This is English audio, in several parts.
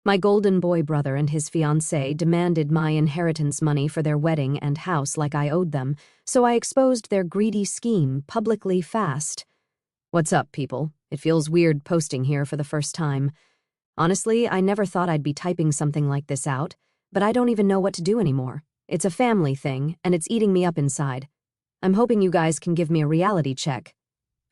My golden boy brother and his fiancée demanded my inheritance money for their wedding and house like I owed them, so I exposed their greedy scheme publicly fast. What's up, people? It feels weird posting here for the first time. Honestly, I never thought I'd be typing something like this out, but I don't even know what to do anymore. It's a family thing, and it's eating me up inside. I'm hoping you guys can give me a reality check.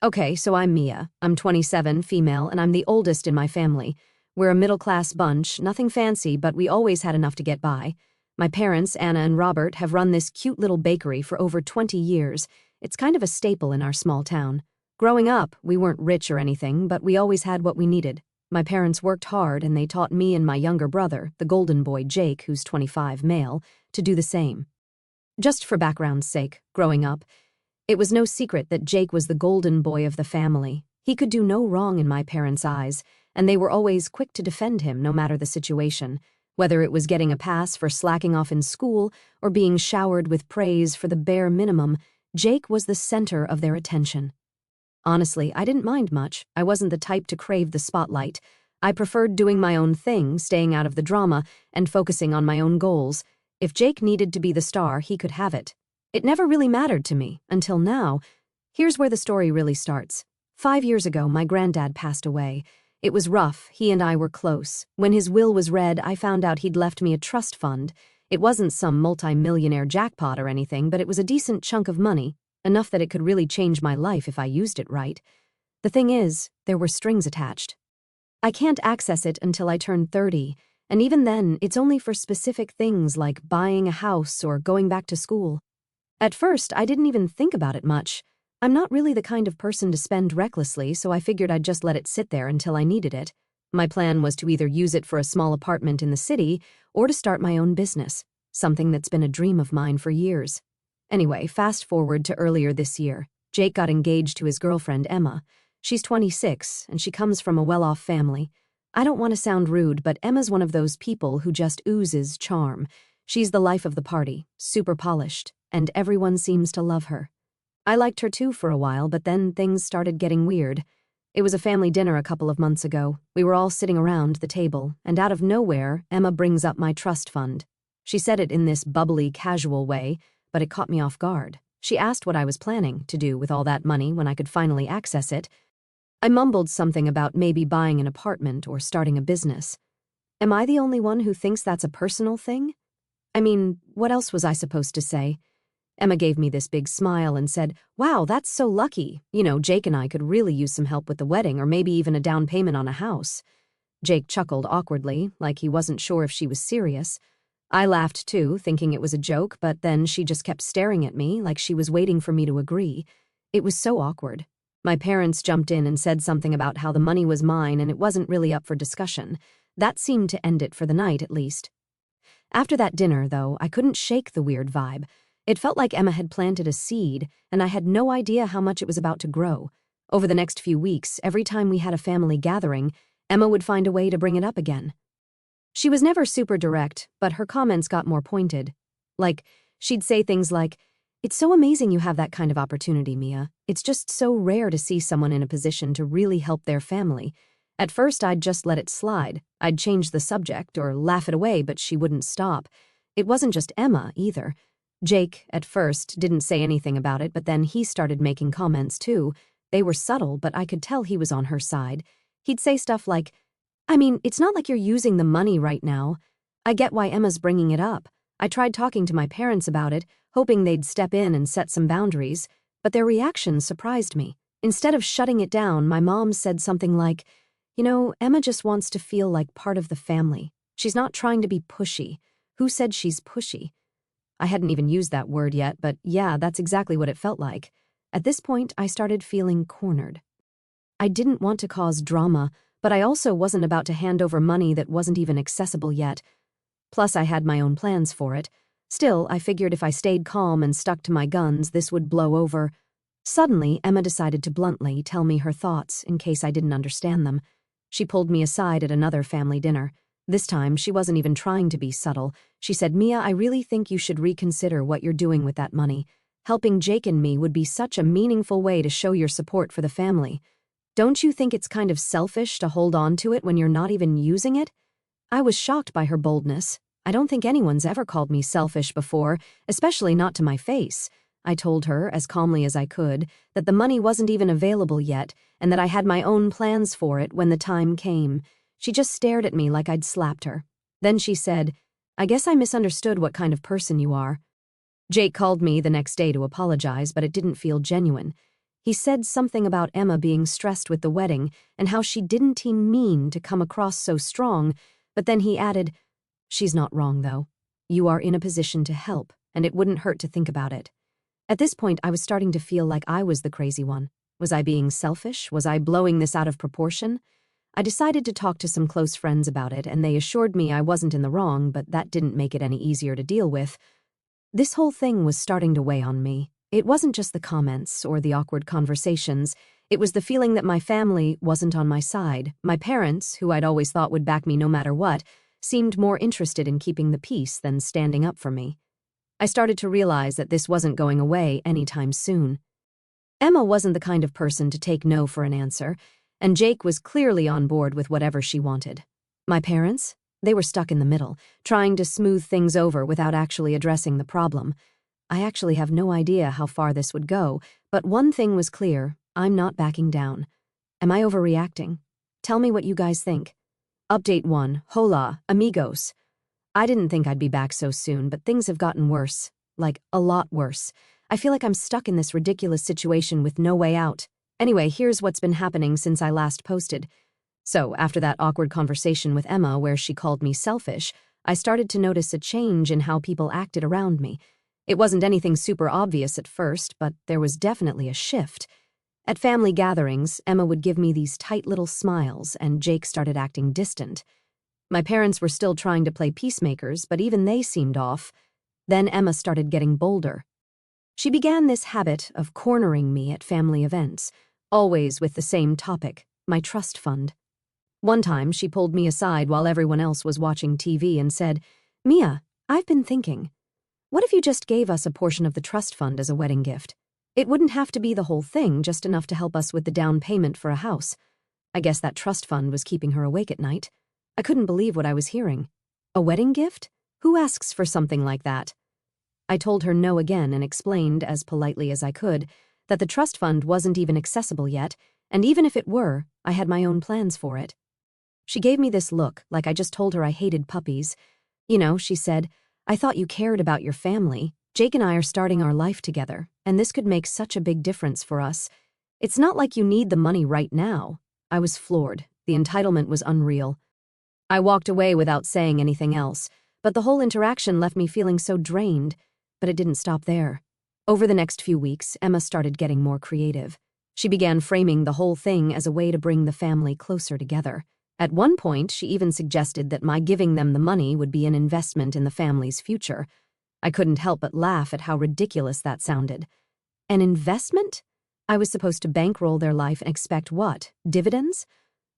Okay, so I'm Mia. I'm 27, female, and I'm the oldest in my family. We're a middle-class bunch, nothing fancy, but we always had enough to get by. My parents, Anna and Robert, have run this cute little bakery for over 20 years. It's kind of a staple in our small town. Growing up, we weren't rich or anything, but we always had what we needed. My parents worked hard, and they taught me and my younger brother, the golden boy Jake, who's 25, male, to do the same. Just for background's sake, growing up, it was no secret that Jake was the golden boy of the family. He could do no wrong in my parents' eyes, and they were always quick to defend him no matter the situation, whether it was getting a pass for slacking off in school or being showered with praise for the bare minimum. Jake was the center of their attention. Honestly, I didn't mind much. I wasn't the type to crave the spotlight. I preferred doing my own thing, staying out of the drama, and focusing on my own goals. If Jake needed to be the star, he could have it. It never really mattered to me, until now. Here's where the story really starts. 5 years ago, my granddad passed away. It was rough. He and I were close. When his will was read, I found out he'd left me a trust fund. It wasn't some multi-millionaire jackpot or anything, but it was a decent chunk of money, enough that it could really change my life if I used it right. The thing is, there were strings attached. I can't access it until I turn 30, and even then, it's only for specific things like buying a house or going back to school. At first, I didn't even think about it much. I'm not really the kind of person to spend recklessly, so I figured I'd just let it sit there until I needed it. My plan was to either use it for a small apartment in the city or to start my own business, something that's been a dream of mine for years. Anyway, fast forward to earlier this year. Jake got engaged to his girlfriend, Emma. She's 26, and she comes from a well-off family. I don't want to sound rude, but Emma's one of those people who just oozes charm. She's the life of the party, super polished, and everyone seems to love her. I liked her too for a while, but then things started getting weird. It was a family dinner a couple of months ago. We were all sitting around the table, and out of nowhere, Emma brings up my trust fund. She said it in this bubbly, casual way, but it caught me off guard. She asked what I was planning to do with all that money when I could finally access it. I mumbled something about maybe buying an apartment or starting a business. Am I the only one who thinks that's a personal thing? I mean, what else was I supposed to say? Emma gave me this big smile and said, "Wow, that's so lucky. You know, Jake and I could really use some help with the wedding or maybe even a down payment on a house." Jake chuckled awkwardly, like he wasn't sure if she was serious. I laughed too, thinking it was a joke, but then she just kept staring at me like she was waiting for me to agree. It was so awkward. My parents jumped in and said something about how the money was mine and it wasn't really up for discussion. That seemed to end it for the night, at least. After that dinner, though, I couldn't shake the weird vibe. It felt like Emma had planted a seed, and I had no idea how much it was about to grow. Over the next few weeks, every time we had a family gathering, Emma would find a way to bring it up again. She was never super direct, but her comments got more pointed. Like, she'd say things like, "It's so amazing you have that kind of opportunity, Mia. It's just so rare to see someone in a position to really help their family." At first, I'd just let it slide. I'd change the subject or laugh it away, but she wouldn't stop. It wasn't just Emma, either. Jake, at first, didn't say anything about it, but then he started making comments, too. They were subtle, but I could tell he was on her side. He'd say stuff like, "I mean, it's not like you're using the money right now. I get why Emma's bringing it up. I tried talking to my parents about it, hoping they'd step in and set some boundaries, but their reaction surprised me. Instead of shutting it down, my mom said something like, 'You know, Emma just wants to feel like part of the family. She's not trying to be pushy. Who said she's pushy?' I hadn't even used that word yet, but yeah, that's exactly what it felt like. At this point, I started feeling cornered. I didn't want to cause drama, but I also wasn't about to hand over money that wasn't even accessible yet. Plus, I had my own plans for it. Still, I figured if I stayed calm and stuck to my guns, this would blow over. Suddenly, Emma decided to bluntly tell me her thoughts in case I didn't understand them. She pulled me aside at another family dinner. This time, she wasn't even trying to be subtle. She said, "Mia, I really think you should reconsider what you're doing with that money. Helping Jake and me would be such a meaningful way to show your support for the family. Don't you think it's kind of selfish to hold on to it when you're not even using it?" I was shocked by her boldness. I don't think anyone's ever called me selfish before, especially not to my face. I told her, as calmly as I could, that the money wasn't even available yet and that I had my own plans for it when the time came. She just stared at me like I'd slapped her. Then she said, "I guess I misunderstood what kind of person you are." Jake called me the next day to apologize, but it didn't feel genuine. He said something about Emma being stressed with the wedding and how she didn't mean to come across so strong, but then he added, "She's not wrong, though. You are in a position to help, and it wouldn't hurt to think about it." At this point, I was starting to feel like I was the crazy one. Was I being selfish? Was I blowing this out of proportion? I decided to talk to some close friends about it, and they assured me I wasn't in the wrong, but that didn't make it any easier to deal with. This whole thing was starting to weigh on me. It wasn't just the comments or the awkward conversations. It was the feeling that my family wasn't on my side. My parents, who I'd always thought would back me no matter what, seemed more interested in keeping the peace than standing up for me. I started to realize that this wasn't going away anytime soon. Emma wasn't the kind of person to take no for an answer, and Jake was clearly on board with whatever she wanted. My parents? They were stuck in the middle, trying to smooth things over without actually addressing the problem. I actually have no idea how far this would go, but one thing was clear: I'm not backing down. Am I overreacting? Tell me what you guys think. Update 1. Hola, amigos. I didn't think I'd be back so soon, but things have gotten worse. Like, a lot worse. I feel like I'm stuck in this ridiculous situation with no way out. Anyway, here's what's been happening since I last posted. So, after that awkward conversation with Emma where she called me selfish, I started to notice a change in how people acted around me. It wasn't anything super obvious at first, but there was definitely a shift. At family gatherings, Emma would give me these tight little smiles, and Jake started acting distant. My parents were still trying to play peacemakers, but even they seemed off. Then Emma started getting bolder. She began this habit of cornering me at family events, always with the same topic: my trust fund. One time, she pulled me aside while everyone else was watching TV and said, "Mia, I've been thinking. What if you just gave us a portion of the trust fund as a wedding gift? It wouldn't have to be the whole thing, just enough to help us with the down payment for a house." I guess that trust fund was keeping her awake at night. I couldn't believe what I was hearing. A wedding gift? Who asks for something like that? I told her no again and explained, as politely as I could, that the trust fund wasn't even accessible yet, and even if it were, I had my own plans for it. She gave me this look, like I just told her I hated puppies. "You know," she said, "I thought you cared about your family. Jake and I are starting our life together, and this could make such a big difference for us. It's not like you need the money right now." I was floored. The entitlement was unreal. I walked away without saying anything else, but the whole interaction left me feeling so drained. But it didn't stop there. Over the next few weeks, Emma started getting more creative. She began framing the whole thing as a way to bring the family closer together. At one point, she even suggested that my giving them the money would be an investment in the family's future. I couldn't help but laugh at how ridiculous that sounded. An investment? I was supposed to bankroll their life and expect what? Dividends?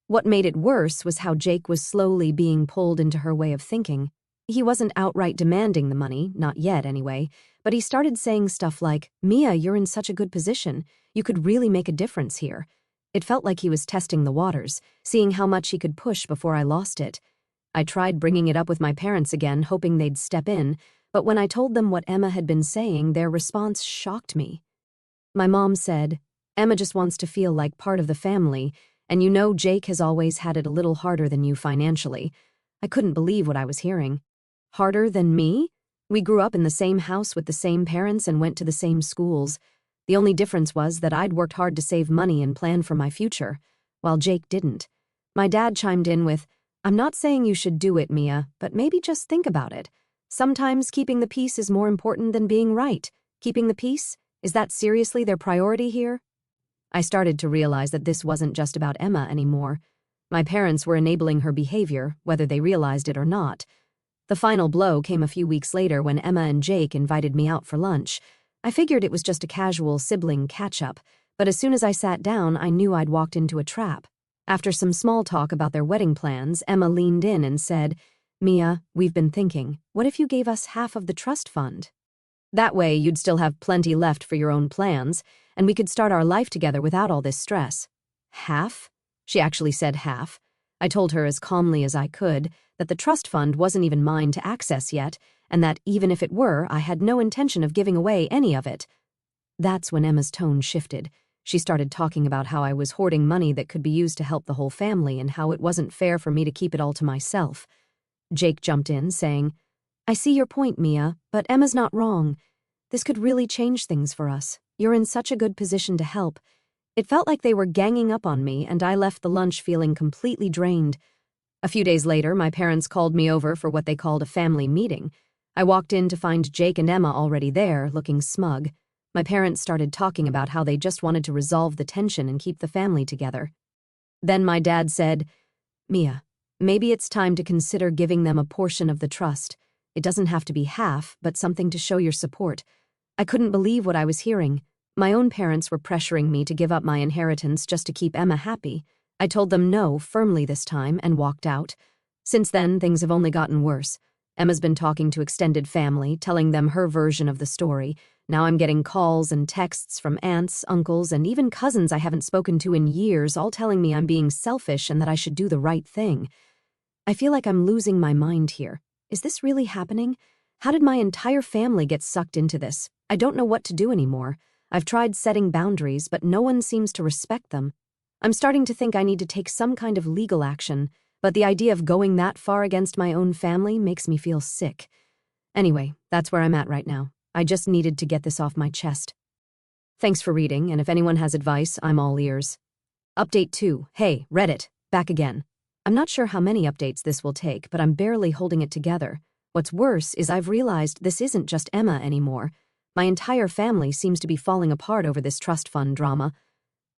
What made it worse was how Jake was slowly being pulled into her way of thinking. He wasn't outright demanding the money, not yet anyway, but he started saying stuff like, "Mia, you're in such a good position. You could really make a difference here." It felt like he was testing the waters, seeing how much he could push before I lost it. I tried bringing it up with my parents again, hoping they'd step in, but when I told them what Emma had been saying, their response shocked me. My mom said, "Emma just wants to feel like part of the family, and you know Jake has always had it a little harder than you financially." I couldn't believe what I was hearing. Harder than me? We grew up in the same house with the same parents and went to the same schools. The only difference was that I'd worked hard to save money and plan for my future, while Jake didn't. My dad chimed in with, "I'm not saying you should do it, Mia, but maybe just think about it. Sometimes keeping the peace is more important than being right. Keeping the peace? Is that seriously their priority here?" I started to realize that this wasn't just about Emma anymore. My parents were enabling her behavior, whether they realized it or not. The final blow came a few weeks later when Emma and Jake invited me out for lunch. I figured it was just a casual sibling catch-up, but as soon as I sat down, I knew I'd walked into a trap. After some small talk about their wedding plans, Emma leaned in and said, "Mia, we've been thinking, what if you gave us half of the trust fund? That way, you'd still have plenty left for your own plans, and we could start our life together without all this stress." Half? She actually said half. I told her as calmly as I could that the trust fund wasn't even mine to access yet, and that even if it were, I had no intention of giving away any of it. That's when Emma's tone shifted. She started talking about how I was hoarding money that could be used to help the whole family and how it wasn't fair for me to keep it all to myself. Jake jumped in, saying, "I see your point, Mia, but Emma's not wrong. This could really change things for us. You're in such a good position to help." It felt like they were ganging up on me, and I left the lunch feeling completely drained. A few days later, my parents called me over for what they called a family meeting. I walked in to find Jake and Emma already there, looking smug. My parents started talking about how they just wanted to resolve the tension and keep the family together. Then my dad said, "Mia, maybe it's time to consider giving them a portion of the trust. It doesn't have to be half, but something to show your support." I couldn't believe what I was hearing. My own parents were pressuring me to give up my inheritance just to keep Emma happy. I told them no firmly this time and walked out. Since then, things have only gotten worse. Emma's been talking to extended family, telling them her version of the story. Now I'm getting calls and texts from aunts, uncles, and even cousins I haven't spoken to in years, all telling me I'm being selfish and that I should do the right thing. I feel like I'm losing my mind here. Is this really happening? How did my entire family get sucked into this? I don't know what to do anymore. I've tried setting boundaries, but no one seems to respect them. I'm starting to think I need to take some kind of legal action, but the idea of going that far against my own family makes me feel sick. Anyway, that's where I'm at right now. I just needed to get this off my chest. Thanks for reading, and if anyone has advice, I'm all ears. Update 2. Hey, Reddit, back again. I'm not sure how many updates this will take, but I'm barely holding it together. What's worse is I've realized this isn't just Emma anymore. My entire family seems to be falling apart over this trust fund drama.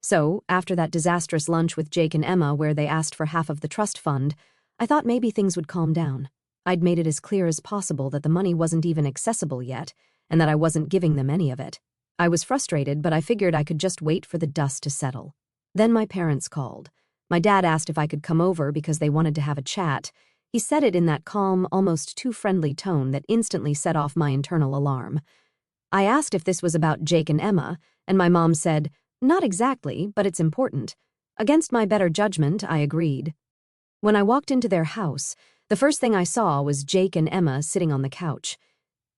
So, after that disastrous lunch with Jake and Emma where they asked for half of the trust fund, I thought maybe things would calm down. I'd made it as clear as possible that the money wasn't even accessible yet, and that I wasn't giving them any of it. I was frustrated, but I figured I could just wait for the dust to settle. Then my parents called. My dad asked if I could come over because they wanted to have a chat. He said it in that calm, almost too friendly tone that instantly set off my internal alarm. I asked if this was about Jake and Emma, and my mom said, "Not exactly, but it's important." Against my better judgment, I agreed. When I walked into their house, the first thing I saw was Jake and Emma sitting on the couch.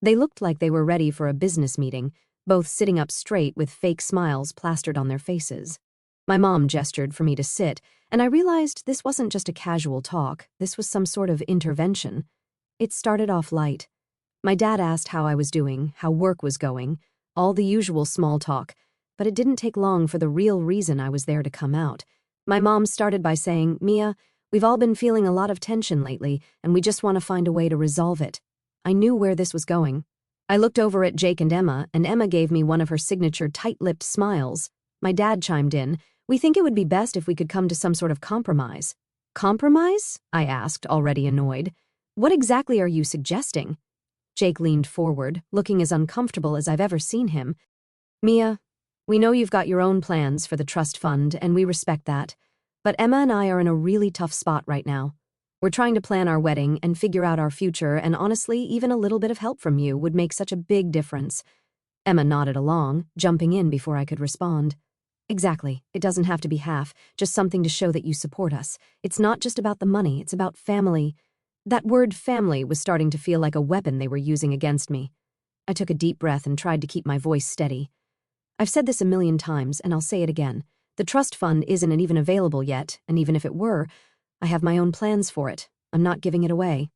They looked like they were ready for a business meeting, both sitting up straight with fake smiles plastered on their faces. My mom gestured for me to sit, and I realized this wasn't just a casual talk, this was some sort of intervention. It started off light. My dad asked how I was doing, how work was going, all the usual small talk, but it didn't take long for the real reason I was there to come out. My mom started by saying, "Mia, we've all been feeling a lot of tension lately, and we just want to find a way to resolve it." I knew where this was going. I looked over at Jake and Emma gave me one of her signature tight-lipped smiles. My dad chimed in, "We think it would be best if we could come to some sort of compromise." "Compromise?" I asked, already annoyed. "What exactly are you suggesting?" Jake leaned forward, looking as uncomfortable as I've ever seen him. "Mia, we know you've got your own plans for the trust fund, and we respect that. But Emma and I are in a really tough spot right now. We're trying to plan our wedding and figure out our future, and honestly, even a little bit of help from you would make such a big difference." Emma nodded along, jumping in before I could respond. "Exactly. It doesn't have to be half, just something to show that you support us. It's not just about the money, it's about family." That word family was starting to feel like a weapon they were using against me. I took a deep breath and tried to keep my voice steady. "I've said this a million times, and I'll say it again. The trust fund isn't even available yet, and even if it were, I have my own plans for it. I'm not giving it away."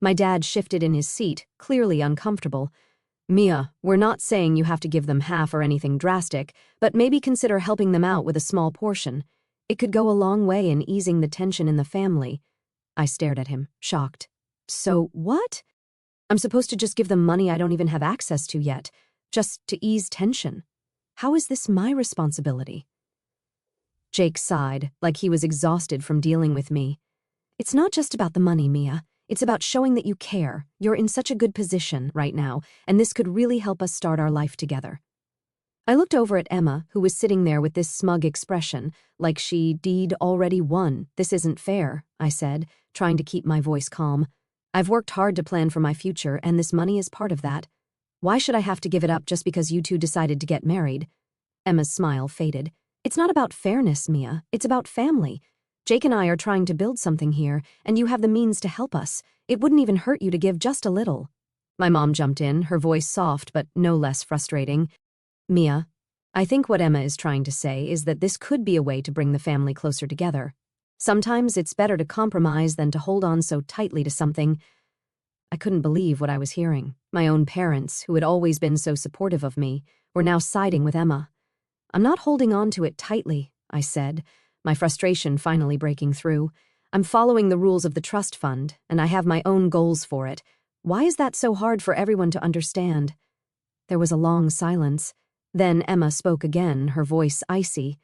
My dad shifted in his seat, clearly uncomfortable. "Mia, we're not saying you have to give them half or anything drastic, but maybe consider helping them out with a small portion. It could go a long way in easing the tension in the family." I stared at him, shocked. "So what? I'm supposed to just give them money I don't even have access to yet, just to ease tension? How is this my responsibility?" Jake sighed, like he was exhausted from dealing with me. "It's not just about the money, Mia. It's about showing that you care. You're in such a good position right now, and this could really help us start our life together." I looked over at Emma, who was sitting there with this smug expression, like she'd already won. "This isn't fair," I said, trying to keep my voice calm. "I've worked hard to plan for my future, and this money is part of that. Why should I have to give it up just because you two decided to get married?" Emma's smile faded. "It's not about fairness, Mia. It's about family. Jake and I are trying to build something here, and you have the means to help us. It wouldn't even hurt you to give just a little." My mom jumped in, her voice soft but no less frustrating. "Mia, I think what Emma is trying to say is that this could be a way to bring the family closer together. Sometimes it's better to compromise than to hold on so tightly to something." I couldn't believe what I was hearing. My own parents, who had always been so supportive of me, were now siding with Emma. "I'm not holding on to it tightly," I said, my frustration finally breaking through. "I'm following the rules of the trust fund, and I have my own goals for it. Why is that so hard for everyone to understand?" There was a long silence. Then Emma spoke again, her voice icy.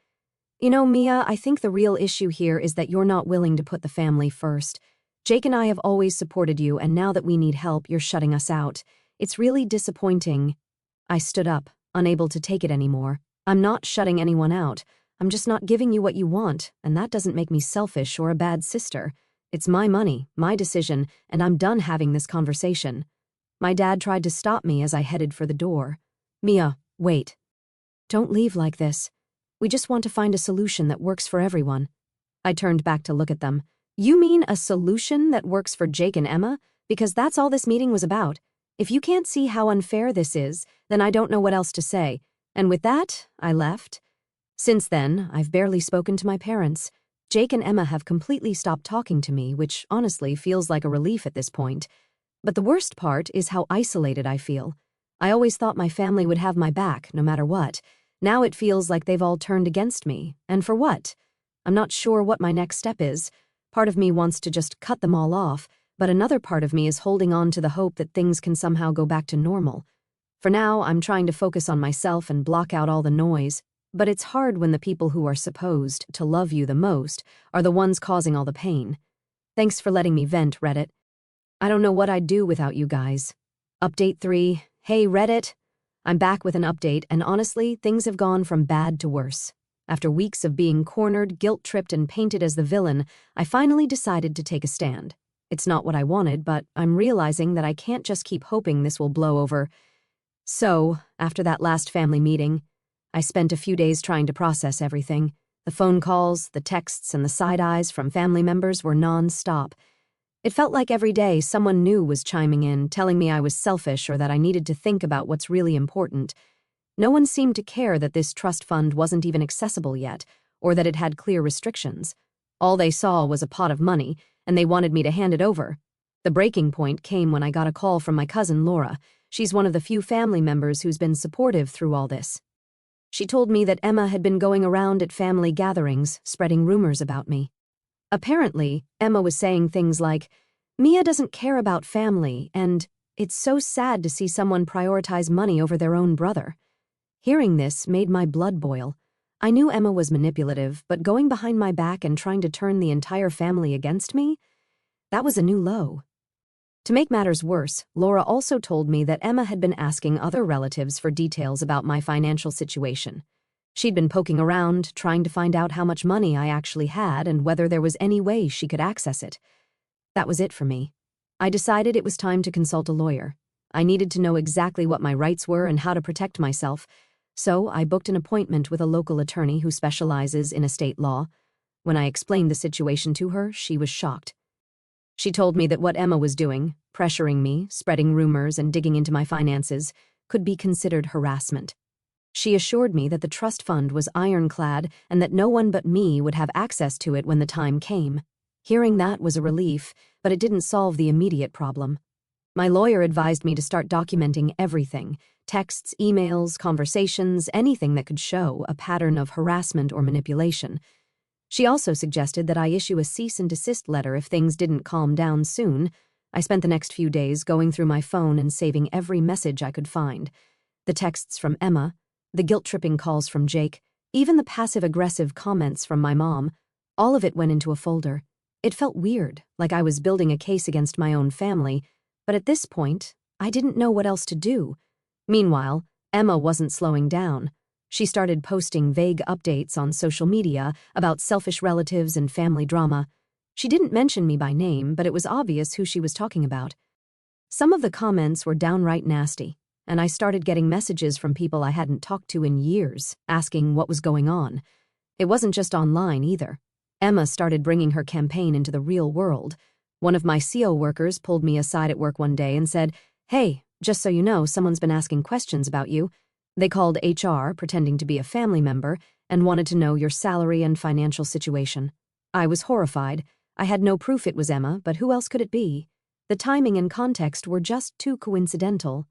"You know, Mia, I think the real issue here is that you're not willing to put the family first. Jake and I have always supported you, and now that we need help, you're shutting us out. It's really disappointing." I stood up, unable to take it anymore. "I'm not shutting anyone out. I'm just not giving you what you want, and that doesn't make me selfish or a bad sister. It's my money, my decision, and I'm done having this conversation." My dad tried to stop me as I headed for the door. "Mia, wait. Don't leave like this. We just want to find a solution that works for everyone." I turned back to look at them. "You mean a solution that works for Jake and Emma? Because that's all this meeting was about. If you can't see how unfair this is, then I don't know what else to say." And with that, I left. Since then, I've barely spoken to my parents. Jake and Emma have completely stopped talking to me, which honestly feels like a relief at this point. But the worst part is how isolated I feel. I always thought my family would have my back, no matter what. Now it feels like they've all turned against me. And for what? I'm not sure what my next step is. Part of me wants to just cut them all off, but another part of me is holding on to the hope that things can somehow go back to normal. For now, I'm trying to focus on myself and block out all the noise. But it's hard when the people who are supposed to love you the most are the ones causing all the pain. Thanks for letting me vent, Reddit. I don't know what I'd do without you guys. Update 3. Hey, Reddit. I'm back with an update, and honestly, things have gone from bad to worse. After weeks of being cornered, guilt-tripped, and painted as the villain, I finally decided to take a stand. It's not what I wanted, but I'm realizing that I can't just keep hoping this will blow over. So, after that last family meeting, I spent a few days trying to process everything. The phone calls, the texts, and the side eyes from family members were non-stop. It felt like every day someone new was chiming in, telling me I was selfish or that I needed to think about what's really important. No one seemed to care that this trust fund wasn't even accessible yet, or that it had clear restrictions. All they saw was a pot of money, and they wanted me to hand it over. The breaking point came when I got a call from my cousin Laura. She's one of the few family members who's been supportive through all this. She told me that Emma had been going around at family gatherings, spreading rumors about me. Apparently, Emma was saying things like, "Mia doesn't care about family," and "It's so sad to see someone prioritize money over their own brother." Hearing this made my blood boil. I knew Emma was manipulative, but going behind my back and trying to turn the entire family against me? That was a new low. To make matters worse, Laura also told me that Emma had been asking other relatives for details about my financial situation. She'd been poking around, trying to find out how much money I actually had and whether there was any way she could access it. That was it for me. I decided it was time to consult a lawyer. I needed to know exactly what my rights were and how to protect myself, so I booked an appointment with a local attorney who specializes in estate law. When I explained the situation to her, she was shocked. She told me that what Emma was doing, pressuring me, spreading rumors, and digging into my finances, could be considered harassment. She assured me that the trust fund was ironclad and that no one but me would have access to it when the time came. Hearing that was a relief, but it didn't solve the immediate problem. My lawyer advised me to start documenting everything: texts, emails, conversations, anything that could show a pattern of harassment or manipulation. She also suggested that I issue a cease and desist letter if things didn't calm down soon. I spent the next few days going through my phone and saving every message I could find. The texts from Emma, the guilt-tripping calls from Jake, even the passive-aggressive comments from my mom, all of it went into a folder. It felt weird, like I was building a case against my own family, but at this point, I didn't know what else to do. Meanwhile, Emma wasn't slowing down. She started posting vague updates on social media about selfish relatives and family drama. She didn't mention me by name, but it was obvious who she was talking about. Some of the comments were downright nasty, and I started getting messages from people I hadn't talked to in years, asking what was going on. It wasn't just online either. Emma started bringing her campaign into the real world. One of my CO workers pulled me aside at work one day and said, "Hey, just so you know, someone's been asking questions about you." They called HR, pretending to be a family member, and wanted to know your salary and financial situation. I was horrified. I had no proof it was Emma, but who else could it be? The timing and context were just too coincidental.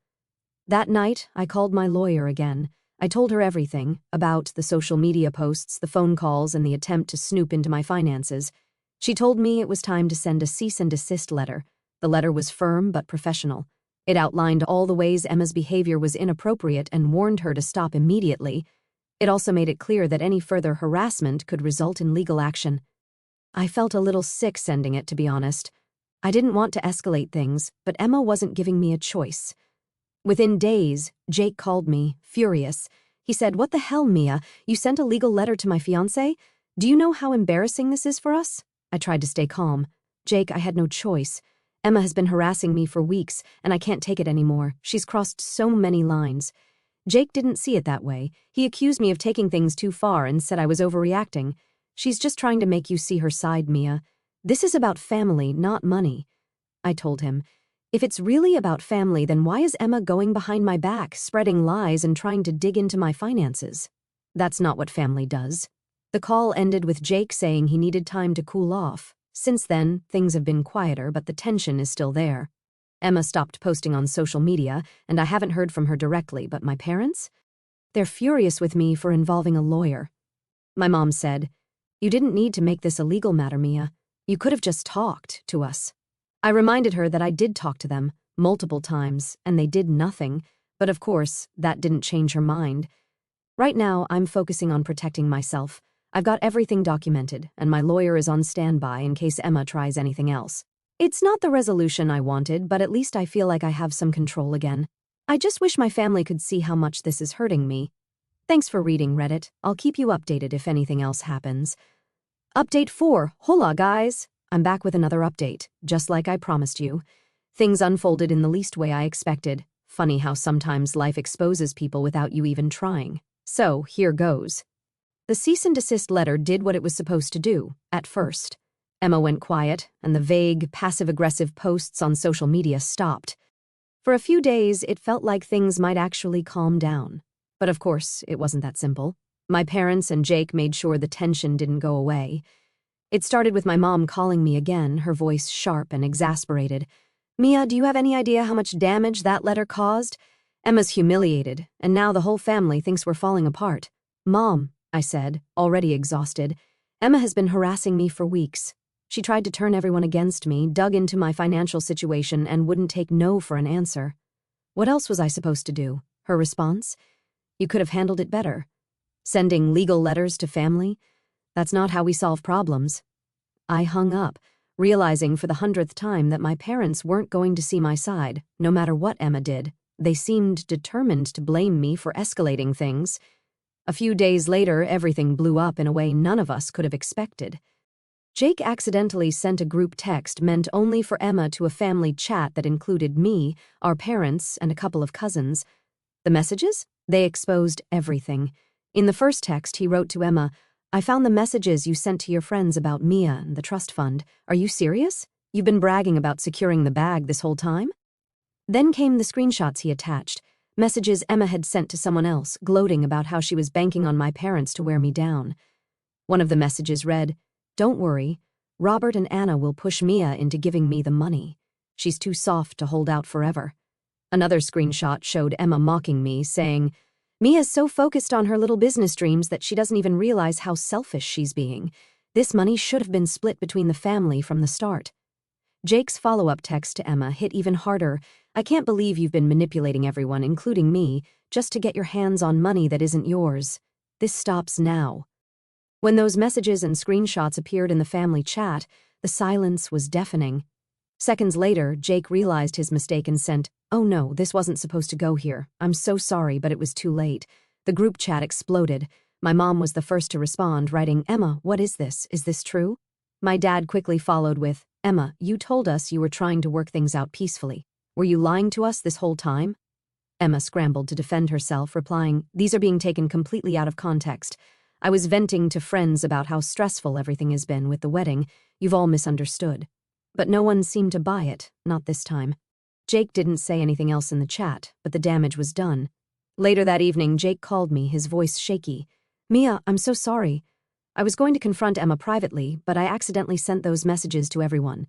That night, I called my lawyer again. I told her everything about the social media posts, the phone calls, and the attempt to snoop into my finances. She told me it was time to send a cease and desist letter. The letter was firm but professional. It outlined all the ways Emma's behavior was inappropriate and warned her to stop immediately. It also made it clear that any further harassment could result in legal action. I felt a little sick sending it, to be honest. I didn't want to escalate things, but Emma wasn't giving me a choice. Within days, Jake called me, furious. He said, "What the hell, Mia? You sent a legal letter to my fiancé? Do you know how embarrassing this is for us?" I tried to stay calm. "Jake, I had no choice. Emma has been harassing me for weeks, and I can't take it anymore. She's crossed so many lines." Jake didn't see it that way. He accused me of taking things too far and said I was overreacting. "She's just trying to make you see her side, Mia. This is about family, not money." I told him, "If it's really about family, then why is Emma going behind my back, spreading lies and trying to dig into my finances? That's not what family does." The call ended with Jake saying he needed time to cool off. Since then, things have been quieter, but the tension is still there. Emma stopped posting on social media, and I haven't heard from her directly, but my parents? They're furious with me for involving a lawyer. My mom said, "You didn't need to make this a legal matter, Mia. You could have just talked to us." I reminded her that I did talk to them multiple times, and they did nothing, but of course, that didn't change her mind. Right now, I'm focusing on protecting myself. I've got everything documented, and my lawyer is on standby in case Emma tries anything else. It's not the resolution I wanted, but at least I feel like I have some control again. I just wish my family could see how much this is hurting me. Thanks for reading, Reddit. I'll keep you updated if anything else happens. Update 4. Hola, guys. I'm back with another update, just like I promised you. Things unfolded in the least way I expected. Funny how sometimes life exposes people without you even trying. So, here goes. The cease and desist letter did what it was supposed to do, at first. Emma went quiet, and the vague, passive-aggressive posts on social media stopped. For a few days, it felt like things might actually calm down. But of course, it wasn't that simple. My parents and Jake made sure the tension didn't go away. It started with my mom calling me again, her voice sharp and exasperated. "Mia, do you have any idea how much damage that letter caused? Emma's humiliated, and now the whole family thinks we're falling apart." "Mom," I said, already exhausted, "Emma has been harassing me for weeks. She tried to turn everyone against me, dug into my financial situation, and wouldn't take no for an answer." "What else was I supposed to do?" Her response? "You could have handled it better. Sending legal letters to family? That's not how we solve problems." I hung up, realizing for the 100th time that my parents weren't going to see my side, no matter what Emma did. They seemed determined to blame me for escalating things. A few days later, everything blew up in a way none of us could have expected. Jake accidentally sent a group text meant only for Emma to a family chat that included me, our parents, and a couple of cousins. The messages? They exposed everything. In the first text, he wrote to Emma, "I found the messages you sent to your friends about Mia and the trust fund. Are you serious? You've been bragging about securing the bag this whole time?" Then came the screenshots he attached, messages Emma had sent to someone else, gloating about how she was banking on my parents to wear me down. One of the messages read, "Don't worry, Robert and Anna will push Mia into giving me the money. She's too soft to hold out forever." Another screenshot showed Emma mocking me, saying, "Mia's so focused on her little business dreams that she doesn't even realize how selfish she's being. This money should have been split between the family from the start." Jake's follow-up text to Emma hit even harder. "I can't believe you've been manipulating everyone, including me, just to get your hands on money that isn't yours. This stops now." When those messages and screenshots appeared in the family chat, the silence was deafening. Seconds later, Jake realized his mistake and sent, "Oh no, this wasn't supposed to go here. I'm so sorry, but it was too late." The group chat exploded. My mom was the first to respond, writing, "Emma, what is this? Is this true?" My dad quickly followed with, "Emma, you told us you were trying to work things out peacefully. Were you lying to us this whole time?" Emma scrambled to defend herself, replying, "These are being taken completely out of context. I was venting to friends about how stressful everything has been with the wedding. You've all misunderstood. But no one seemed to buy it, not this time. Jake didn't say anything else in the chat, but the damage was done. Later that evening, Jake called me, his voice shaky. Mia, I'm so sorry. I was going to confront Emma privately, but I accidentally sent those messages to everyone.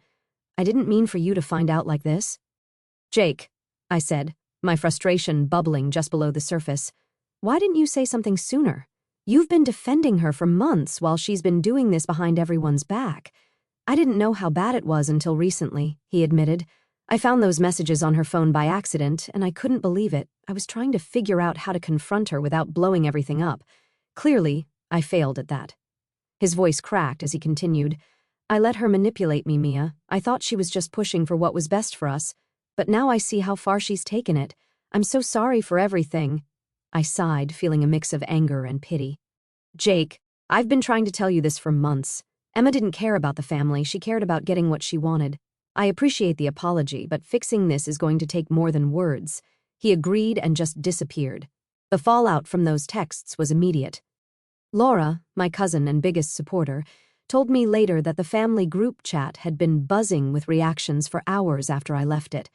I didn't mean for you to find out like this. Jake, I said, my frustration bubbling just below the surface. Why didn't you say something sooner? You've been defending her for months while she's been doing this behind everyone's back. I didn't know how bad it was until recently, he admitted. I found those messages on her phone by accident, and I couldn't believe it. I was trying to figure out how to confront her without blowing everything up. Clearly, I failed at that. His voice cracked as he continued. I let her manipulate me, Mia. I thought she was just pushing for what was best for us. But now I see how far she's taken it. I'm so sorry for everything. I sighed, feeling a mix of anger and pity. Jake, I've been trying to tell you this for months. Emma didn't care about the family, she cared about getting what she wanted. I appreciate the apology, but fixing this is going to take more than words. He agreed and just disappeared. The fallout from those texts was immediate. Laura, my cousin and biggest supporter, told me later that the family group chat had been buzzing with reactions for hours after I left it.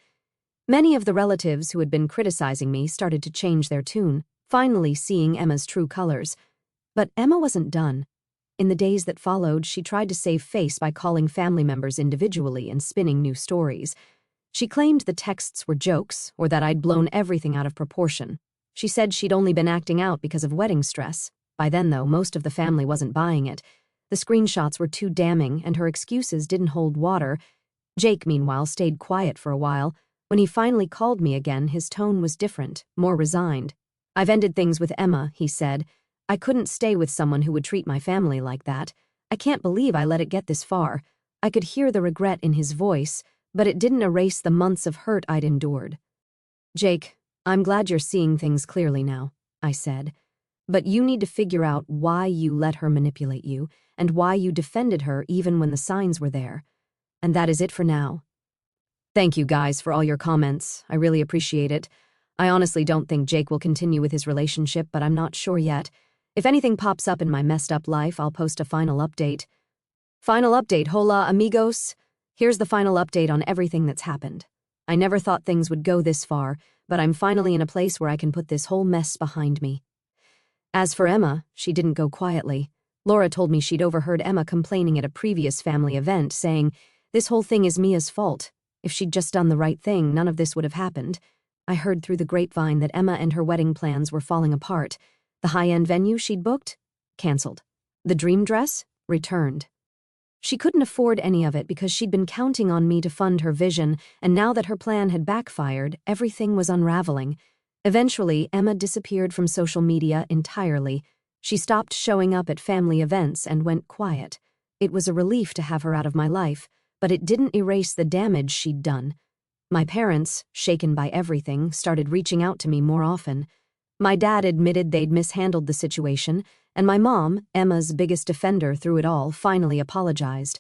Many of the relatives who had been criticizing me started to change their tune, finally seeing Emma's true colors. But Emma wasn't done. In the days that followed, she tried to save face by calling family members individually and spinning new stories. She claimed the texts were jokes, or that I'd blown everything out of proportion. She said she'd only been acting out because of wedding stress. By then, though, most of the family wasn't buying it. The screenshots were too damning, and her excuses didn't hold water. Jake, meanwhile, stayed quiet for a while. When he finally called me again, his tone was different, more resigned. I've ended things with Emma, he said. I couldn't stay with someone who would treat my family like that. I can't believe I let it get this far. I could hear the regret in his voice, but it didn't erase the months of hurt I'd endured. Jake, I'm glad you're seeing things clearly now, I said. But you need to figure out why you let her manipulate you, and why you defended her even when the signs were there. And that is it for now. Thank you guys for all your comments. I really appreciate it. I honestly don't think Jake will continue with his relationship, but I'm not sure yet. If anything pops up in my messed up life, I'll post a final update. Final update, hola amigos. Here's the final update on everything that's happened. I never thought things would go this far, but I'm finally in a place where I can put this whole mess behind me. As for Emma, she didn't go quietly. Laura told me she'd overheard Emma complaining at a previous family event, saying, "This whole thing is Mia's fault. If she'd just done the right thing, none of this would have happened." I heard through the grapevine that Emma and her wedding plans were falling apart. The high-end venue she'd booked? Cancelled. The dream dress? Returned. She couldn't afford any of it because she'd been counting on me to fund her vision, and now that her plan had backfired, everything was unraveling. Eventually, Emma disappeared from social media entirely. She stopped showing up at family events and went quiet. It was a relief to have her out of my life, but it didn't erase the damage she'd done. My parents, shaken by everything, started reaching out to me more often. My dad admitted they'd mishandled the situation, and my mom, Emma's biggest defender through it all, finally apologized.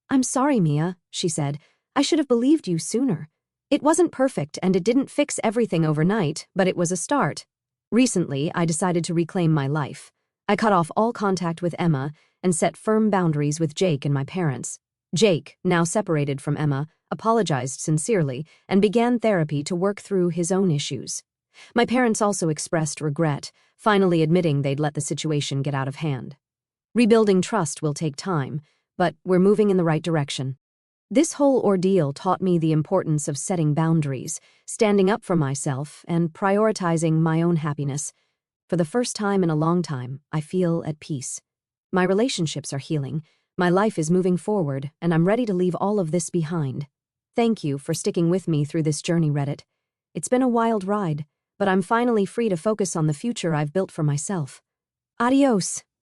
"I'm sorry, Mia," she said. "I should have believed you sooner. It wasn't perfect, and it didn't fix everything overnight, but it was a start." Recently, I decided to reclaim my life. I cut off all contact with Emma and set firm boundaries with Jake and my parents. Jake, now separated from Emma, apologized sincerely and began therapy to work through his own issues. My parents also expressed regret, finally admitting they'd let the situation get out of hand. Rebuilding trust will take time, but we're moving in the right direction. This whole ordeal taught me the importance of setting boundaries, standing up for myself, and prioritizing my own happiness. For the first time in a long time, I feel at peace. My relationships are healing, my life is moving forward, and I'm ready to leave all of this behind. Thank you for sticking with me through this journey, Reddit. It's been a wild ride, but I'm finally free to focus on the future I've built for myself. Adios.